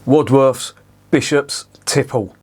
Wadworth's Bishop's Tipple.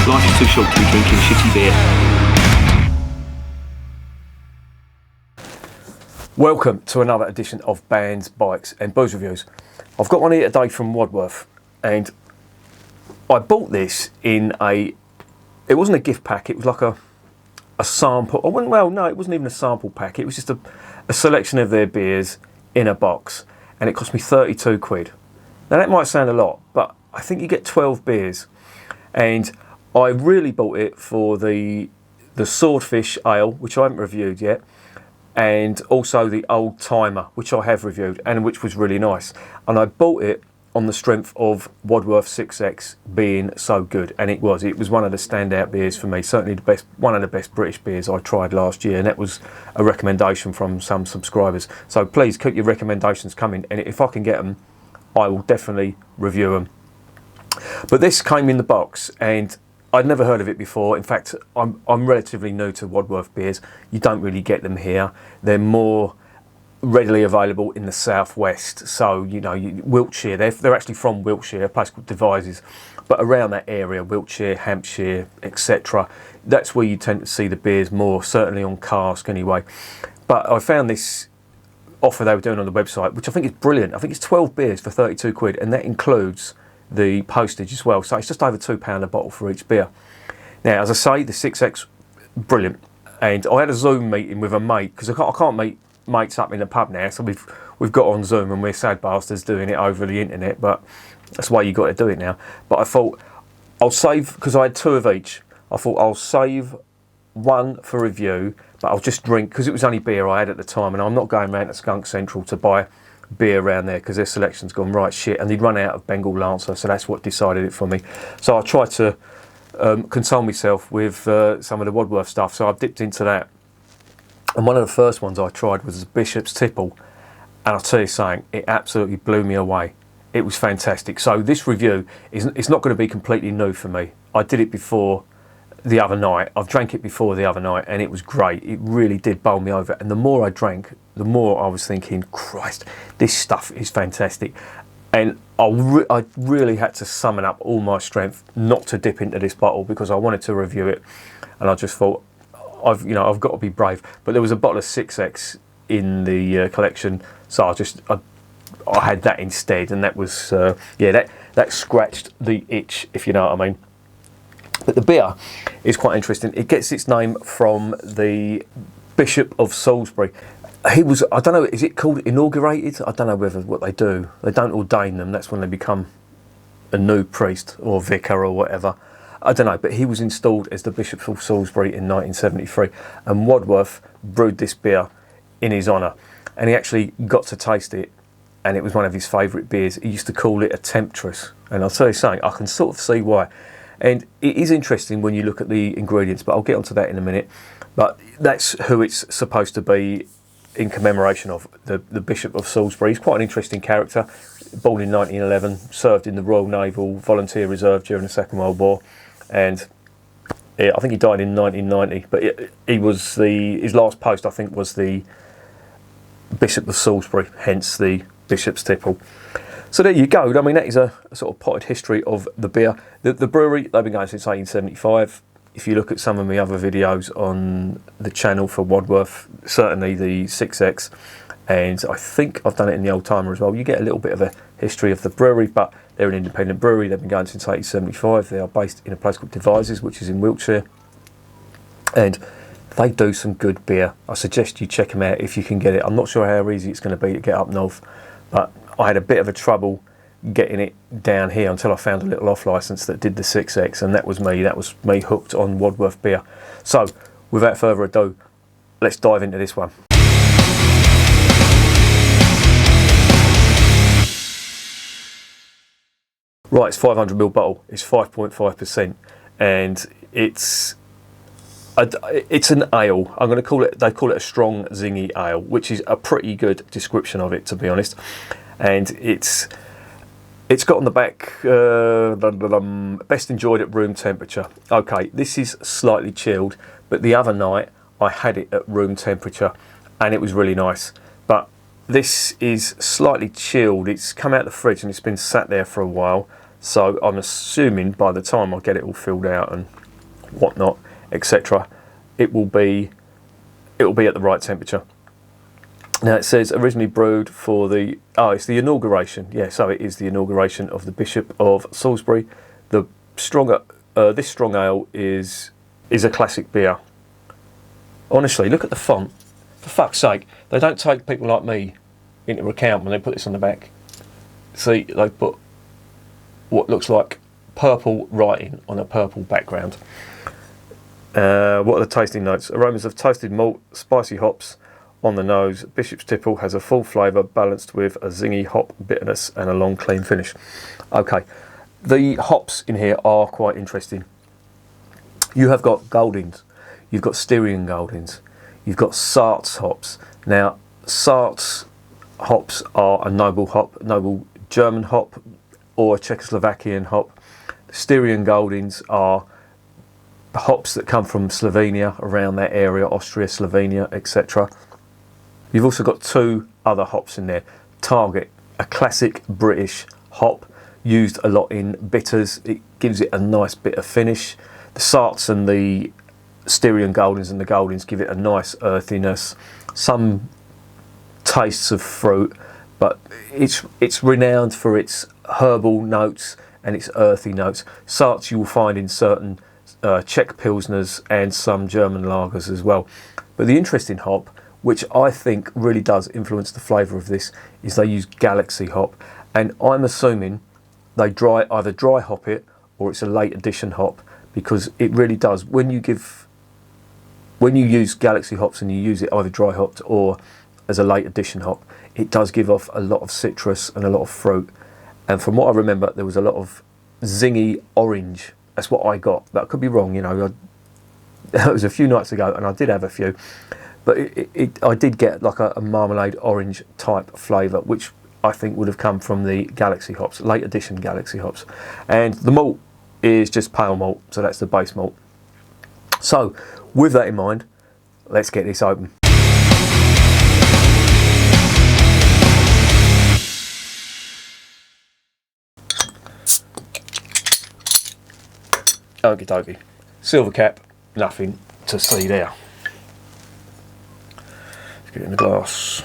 Life is too short to be drinking shitty beer. Welcome to another edition of Bands, Bikes and Booze Reviews. I've got one here today from Wadworth, and I bought this in it wasn't a gift pack, it was like a sample. No, it wasn't even a sample pack, it was just a selection of their beers in a box, and it cost me 32 quid. Now that might sound a lot, but I think you get 12 beers, and I really bought it for the Swordfish Ale, which I haven't reviewed yet, and also the Old Timer, which I have reviewed, and which was really nice. And I bought it on the strength of Wadworth 6X being so good, and it was one of the standout beers for me, certainly one of the best British beers I tried last year, and that was a recommendation from some subscribers. So please keep your recommendations coming, and if I can get them, I will definitely review them. But this came in the box, and I'd never heard of it before. In fact, I'm relatively new to Wadworth beers. You don't really get them here. They're more readily available in the southwest. So, Wiltshire, they're actually from Wiltshire, a place called Devizes. But around that area, Wiltshire, Hampshire, etc., that's where you tend to see the beers more, certainly on cask anyway. But I found this offer they were doing on the website, which I think is brilliant. I think it's 12 beers for 32 quid, and that includes the postage as well, so it's just over £2 a bottle for each beer. Now, as I say, the 6X, brilliant. And I had a Zoom meeting with a mate, because I can't meet mates up in the pub now, so we've got on Zoom, and we're sad bastards doing it over the internet, but that's the way you got to do it now. But I thought I'll save, because I had two of each, I thought I'll save one for review, but I'll just drink, because it was only beer I had at the time, and I'm not going round to Skunk Central to buy beer around there, because their selection's gone right shit, and they'd run out of Bengal Lancer, so that's what decided it for me. So I tried to console myself with some of the Wadworth stuff, so I've dipped into that. And one of the first ones I tried was Bishop's Tipple, and I'll tell you something, it absolutely blew me away. It was fantastic. So this review it's not going to be completely new for me. I did it before the other night. I've drank it before the other night, and it was great. It really did bowl me over, and the more I drank, the more I was thinking, Christ, this stuff is fantastic. And I really had to summon up all my strength not to dip into this bottle, because I wanted to review it, and I just thought, I've got to be brave. But there was a bottle of 6X in the collection, so I had that instead, and that was that scratched the itch, if you know what I mean. But the beer is quite interesting. It gets its name from the Bishop of Salisbury. He was, I don't know, is it called inaugurated? I don't know what they do. They don't ordain them. That's when they become a new priest or vicar or whatever. I don't know, but he was installed as the Bishop of Salisbury in 1973, and Wadworth brewed this beer in his honour, and he actually got to taste it, and it was one of his favourite beers. He used to call it a temptress, and I'll tell you something, I can sort of see why. And it is interesting when you look at the ingredients, but I'll get onto that in a minute. But that's who it's supposed to be in commemoration of, the Bishop of Salisbury. He's quite an interesting character. Born in 1911, served in the Royal Naval Volunteer Reserve during the Second World War, and I think he died in 1990. But his last post, I think, was the Bishop of Salisbury, hence the Bishop's Tipple. So there you go. I mean, that is a sort of potted history of the beer. The brewery, they've been going since 1875. If you look at some of my other videos on the channel for Wadworth, certainly the 6X, and I think I've done it in the Old Timer as well, you get a little bit of a history of the brewery, but they're an independent brewery. They've been going since 1875. They are based in a place called Devizes, which is in Wiltshire, and they do some good beer. I suggest you check them out if you can get it. I'm not sure how easy it's going to be to get up north, but I had a bit of a trouble getting it down here until I found a little off licence that did the 6X, and that was me hooked on Wadworth beer. So without further ado, let's dive into this one. Right, it's 500ml bottle, it's 5.5%, and it's an ale. I'm going to call it, they call it a strong zingy ale, which is a pretty good description of it, to be honest. And it's got on the back, best enjoyed at room temperature. Okay, this is slightly chilled, but the other night I had it at room temperature and it was really nice. But this is slightly chilled. It's come out of the fridge and it's been sat there for a while. So I'm assuming by the time I get it all filled out and whatnot, etc., it will be at the right temperature. Now it says originally brewed for it's the inauguration. Yeah, so it is the inauguration of the Bishop of Salisbury. The stronger, this strong ale is a classic beer. Honestly, look at the font. For fuck's sake, they don't take people like me into account when they put this on the back. See, they put what looks like purple writing on a purple background. What are the tasting notes? Aromas of toasted malt, spicy hops on the nose. Bishop's Tipple has a full flavour balanced with a zingy hop bitterness and a long clean finish. Okay, the hops in here are quite interesting. You have got Goldings, you've got Styrian Goldings, you've got Sart's hops. Now, Sart's hops are a noble German hop or a Czechoslovakian hop. Styrian Goldings are hops that come from Slovenia, around that area, Austria, Slovenia, etc. You've also got two other hops in there. Target, a classic British hop, used a lot in bitters. It gives it a nice bitter finish. The Sarts and the Styrian Goldings and the Goldings give it a nice earthiness, some tastes of fruit, but it's renowned for its herbal notes and its earthy notes. Sarts you will find in certain Czech Pilsners and some German lagers as well. But the interesting hop, which I think really does influence the flavour of this, is they use Galaxy hop, and I'm assuming they either dry hop it or it's a late addition hop, because it really does. When you use Galaxy hops and you use it either dry hopped or as a late addition hop, it does give off a lot of citrus and a lot of fruit. And from what I remember, there was a lot of zingy orange. That's what I got. That could be wrong, you know. It was a few nights ago, and I did have a few, but I did get like a marmalade orange type flavour, which I think would have come from the Galaxy hops, late addition Galaxy hops. And the malt is just pale malt, so that's the base malt. So, with that in mind, let's get this open. Okie dokie. Silver cap, nothing to see there. Let's get it in the glass.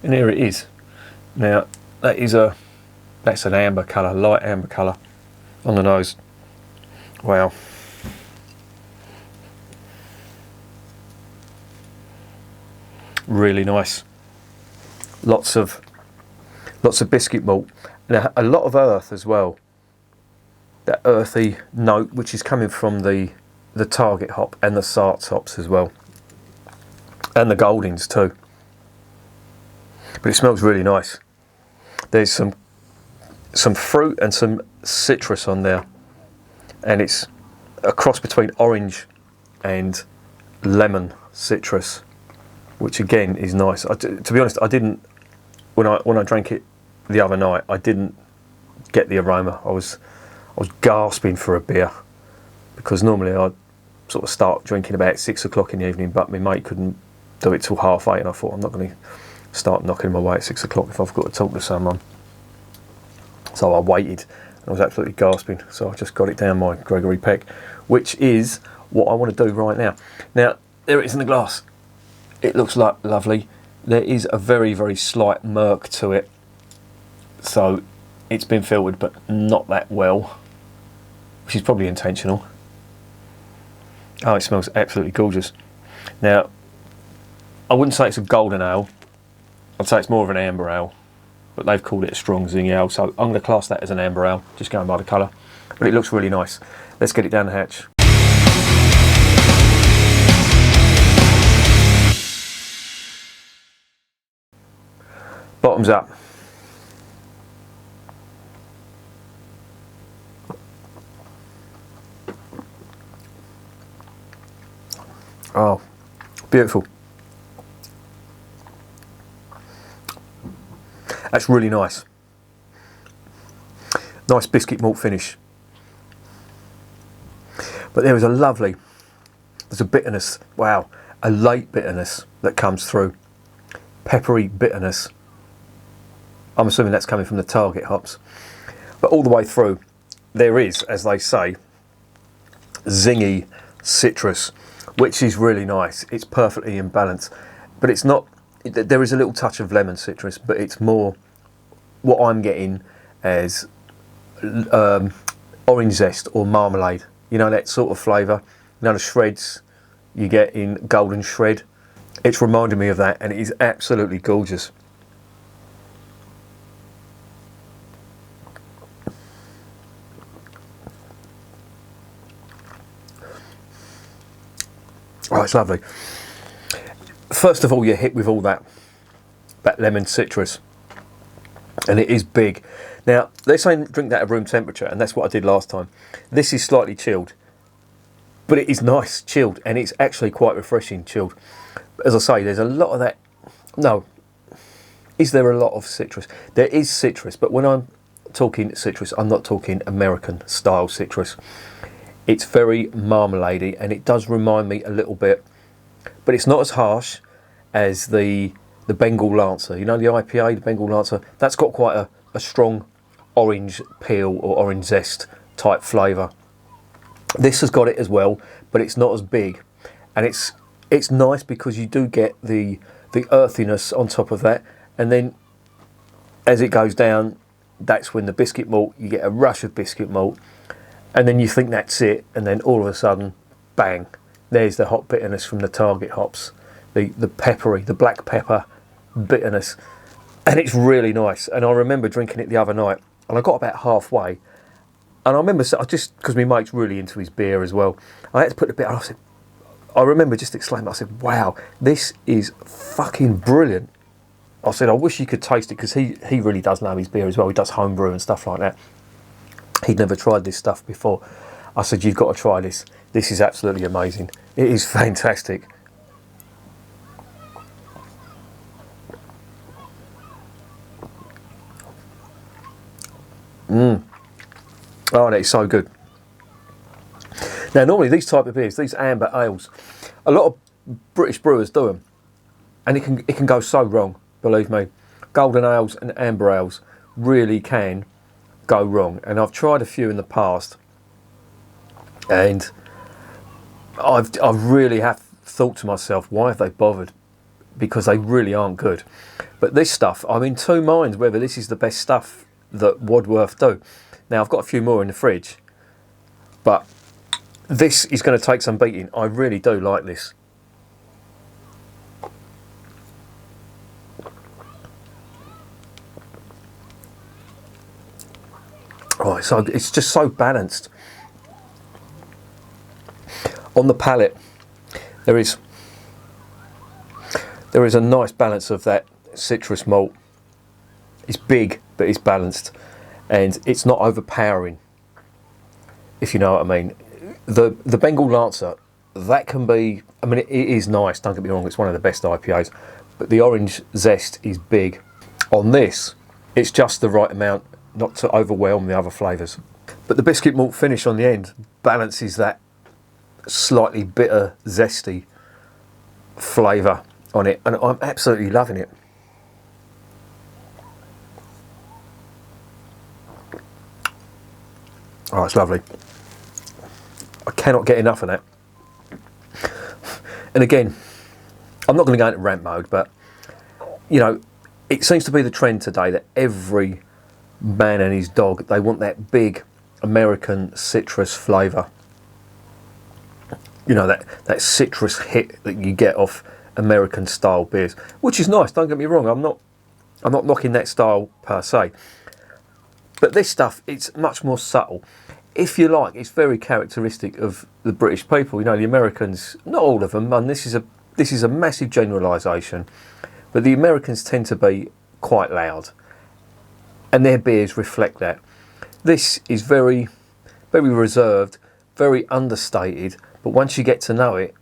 And here it is. Now that's an amber colour, light amber colour on the nose. Wow. Really nice. Lots of biscuit malt. Now a lot of earth as well. That earthy note which is coming from the Target hop and the Sarts hops as well. And the Goldings too. But it smells really nice. There's some fruit and some citrus on there. And it's a cross between orange and lemon citrus, which again is nice. To be honest, I didn't, when I drank it the other night, I didn't get the aroma. I was gasping for a beer, because normally I'd sort of start drinking about 6 o'clock in the evening, but my mate couldn't do it till 8:30, and I thought I'm not going to start knocking my way at 6 o'clock if I've got to talk to someone. So I waited, and I was absolutely gasping, so I just got it down my Gregory Peck, which is what I want to do right now. Now, there it is in the glass. It looks like lovely. There is a very, very slight murk to it, so it's been filtered, but not that well, which is probably intentional. Oh, it smells absolutely gorgeous. Now, I wouldn't say it's a golden ale. I'd say it's more of an amber ale, but they've called it a strong zingy ale, so I'm going to class that as an amber ale, just going by the colour. But it looks really nice. Let's get it down the hatch. Bottoms up. Oh, beautiful. That's really nice. Nice biscuit malt finish. But there is a lovely, there's a bitterness, wow, a late bitterness that comes through. Peppery bitterness. I'm assuming that's coming from the target hops. But all the way through, there is, as they say, zingy citrus, which is really nice. It's perfectly in balance. But it's not, there is a little touch of lemon citrus, but it's more what I'm getting as orange zest or marmalade. You know, that sort of flavour. You know, the shreds you get in Golden Shred. It's reminding me of that, and it is absolutely gorgeous. Oh, it's lovely. First of all, you're hit with all that lemon citrus, and it is big. Now, they're saying drink that at room temperature, and that's what I did last time. This is slightly chilled, but it is nice chilled, and it's actually quite refreshing chilled. As I say, there's a lot of that. No, is there a lot of citrus? There is citrus, but when I'm talking citrus, I'm not talking American style citrus. It's very marmaladey, and it does remind me a little bit, but it's not as harsh as the Bengal Lancer. You know, the IPA, the Bengal Lancer, that's got quite a strong orange peel or orange zest type flavour. This has got it as well, but it's not as big, and it's nice because you do get the earthiness on top of that, and then as it goes down, that's when the biscuit malt, you get a rush of biscuit malt, and then you think that's it, and then all of a sudden, bang, there's the hop bitterness from the target hops, the peppery, the black pepper bitterness, and it's really nice. And I remember drinking it the other night, and I got about halfway, and I remember, just because my mate's really into his beer as well, I had to put the bit on. I remember just exclaiming, I said, wow, this is fucking brilliant. I said, I wish you could taste it, because he really does know his beer as well. He does homebrew and stuff like that. He'd never tried this stuff before. I said, you've got to try this. This is absolutely amazing. It is fantastic. Oh, that is so good. Now, normally these type of beers, these amber ales, a lot of British brewers do them, and it can go so wrong. Believe me, golden ales and amber ales really can go wrong. And I've tried a few in the past, and I really have thought to myself, why have they bothered? Because they really aren't good. But this stuff, I'm in two minds whether this is the best stuff that Wadworth do. Now, I've got a few more in the fridge, but this is going to take some beating. I really do like this. Oh, it's just so balanced. On the palate, there is a nice balance of that citrus malt. It's big, but it's balanced, and it's not overpowering, if you know what I mean. The Bengal Lancer, that can be, I mean, it is nice, don't get me wrong, it's one of the best IPAs, but the orange zest is big. On this, it's just the right amount, not to overwhelm the other flavours. But the biscuit malt finish on the end balances that slightly bitter, zesty flavour on it, and I'm absolutely loving it. Oh, it's lovely. I cannot get enough of that. And again, I'm not going to go into rant mode, but you know, it seems to be the trend today that every man and his dog. They want that big American citrus flavour. You know, that citrus hit that you get off American style beers, which is nice. Don't get me wrong. I'm not knocking that style per se, but this stuff, it's much more subtle. If you like, it's very characteristic of the British people. You know, the Americans, not all of them, and this is a massive generalisation, but the Americans tend to be quite loud, and their beers reflect that. This is very, very reserved, very understated, but once you get to know it,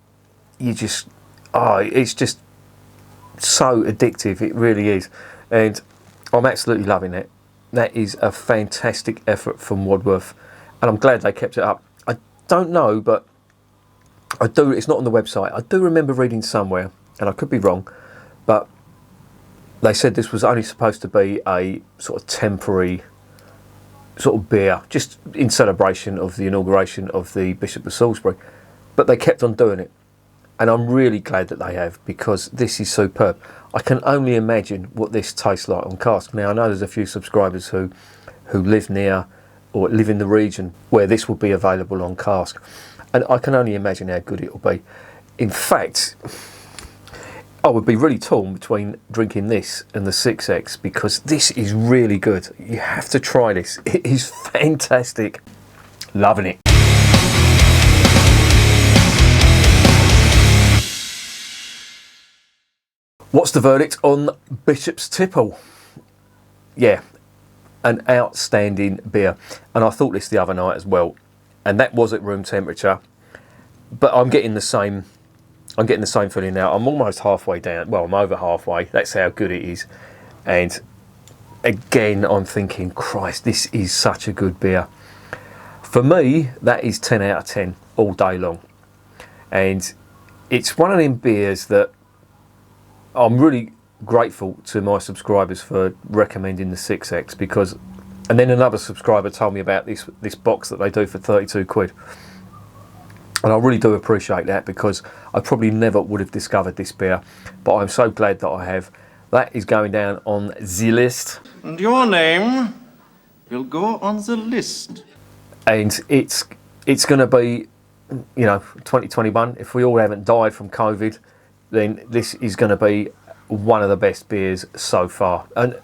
you just, it's just so addictive. It really is, and I'm absolutely loving it. That is a fantastic effort from Wadworth, and I'm glad they kept it up. I don't know, but I do. It's not on the website. I do remember reading somewhere, and I could be wrong, but they said this was only supposed to be a sort of temporary sort of beer, just in celebration of the inauguration of the Bishop of Salisbury. But they kept on doing it, and I'm really glad that they have, because this is superb. I can only imagine what this tastes like on cask. Now, I know there's a few subscribers who live near or live in the region where this will be available on cask, and I can only imagine how good it will be. In fact, I would be really torn between drinking this and the 6X, because this is really good. You have to try this. It is fantastic. Loving it. What's the verdict on Bishop's Tipple? Yeah, an outstanding beer. And I thought this the other night as well, and that was at room temperature. But I'm getting the same feeling now. I'm almost halfway down. Well, I'm over halfway. That's how good it is. And again, I'm thinking, Christ, this is such a good beer. For me, that is 10 out of 10 all day long. And it's one of them beers that I'm really grateful to my subscribers for recommending the 6X, because, and then another subscriber told me about this box that they do for 32 quid. And I really do appreciate that, because I probably never would have discovered this beer, but I'm so glad that I have. That is going down on the list. And your name will go on the list. And it's going to be, 2021. If we all haven't died from COVID, then this is going to be one of the best beers so far. And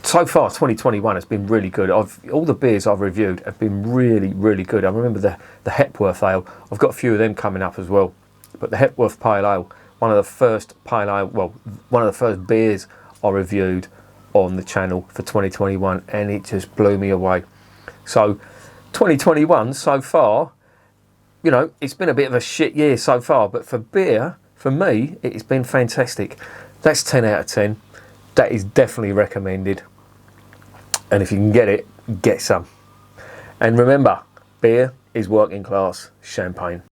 so far, 2021 has been really good. All the beers I've reviewed have been really, really good. I remember the Hepworth Ale. I've got a few of them coming up as well. But the Hepworth Pale Ale, one of the first beers I reviewed on the channel for 2021, and it just blew me away. So 2021 so far, it's been a bit of a shit year so far, but for beer, for me, it's been fantastic. That's 10 out of 10. That is definitely recommended. And if you can get it, get some. And remember, beer is working class champagne.